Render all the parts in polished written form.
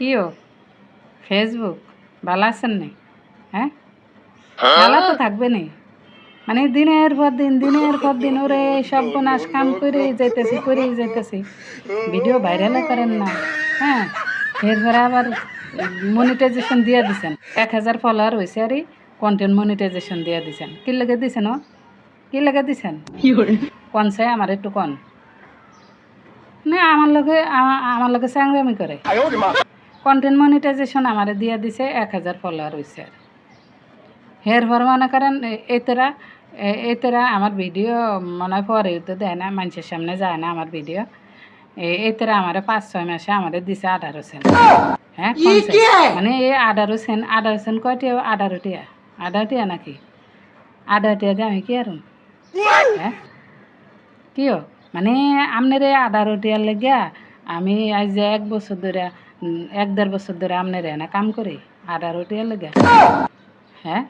কিও ফেসবুক ভালো আছেন নি? হ্যাঁ, ভালো তো থাকবে নি। মানে দিনের পর দিন ওরে সর্বনাশ কাম করে যাইতেছি ভিডিও ভাইরাল করেন না। হ্যাঁ, এরপরে আবার মনিটাইজেশন দিয়ে দিছেন 1000 ফলোয়ার হয়েছে আর কন্টেন্ট মনিটাইজেশন দিয়ে দিছেন। কি লেগে দিছেন? কি লেগে দিছেন কোন চাই আমার একটু কন না। আমার লগে চ্যাংরামি করে। কন্টেন্ট মনিটাইজেশন আমার দিয়ে দিছে 1000 ফলোয়ার হয়েছে। হের পর মনে করেন এতেরা আমার ভিডিও মনে হয় পরে তো দেয় না, মানুষের সামনে যায় না আমার ভিডিও। এতেরা আমার 5-6 মাসে আমার দিছে 18 সেন্ট। হ্যাঁ, মানে এই 18 সেন্ট কয়টিয়া? 18 টিয়া। 18 টিয়া নাকি 18 টিয়া দিয়ে আমি কি আরম? হ্যাঁ, কিও মানে আপনারে 18 টিয়ার লেগিয়া আমি আজ যে 1 বছর ধরে 1-1.5 বছর ধরে আপনারে না কাম করি 18 টিয়ার লেগিয়া। হ্যাঁ,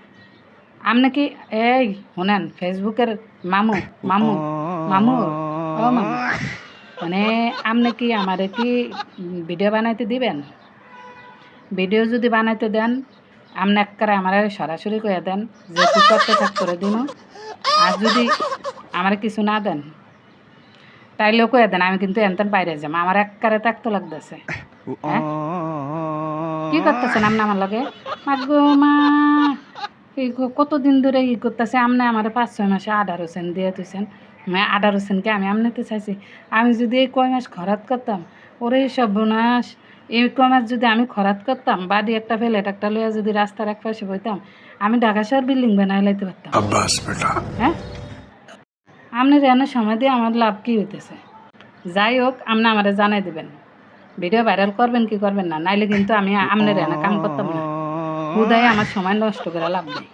আপনি কি এই শুনেন ফেসবুকের মামু মামু মামু ও মামু, মানে আপনি কি আমারে কি ভিডিও বানাইতে দিবেন? ভিডিও যদি বানাইতে দেন আপনি একবারে আমার সরাসরি কয়ে দেন যে তুই করতে থাক করে দিন। আর যদি আমার কিছু না দেন তাইলেও কয়ে দেন, আমি কিন্তু এনতেন বাইরে যাম, আমার একবারে থাকতে লাগতেছে। হ্যাঁ, কি করতেছেন আপনি আমার লগে? মাগো মা, কতদিন ধরে করতেছে আপনি আমার 5-6 মাসে 18 সেন্ট দিয়ে তুইছেন। 18 সেন্টকে আমি আমনিতে চাইছি। আমি যদি এই কয় মাস খরাত করতাম, ওরে সর্বনাশ, এই কয় মাস যদি আমি খরাত করতাম, বাড়ি একটা ফেলেট একটা লইয়া যদি রাস্তার এক পাশে বইতাম, আমি ঢাকা শহর বিল্ডিং বানাই লাইতে পারতাম। হ্যাঁ, আপনি রেনের সময় দিয়ে আমার লাভ কি হইতেছে? যাই হোক, আপনি আমারে জানাই দিবেন ভিডিও ভাইরাল করবেন কি করবেন না, নাইলে কিন্তু আমি আপনার রেনা কাম করতাম না। হুদাই আমার সময় নষ্ট করে লাভ নেই।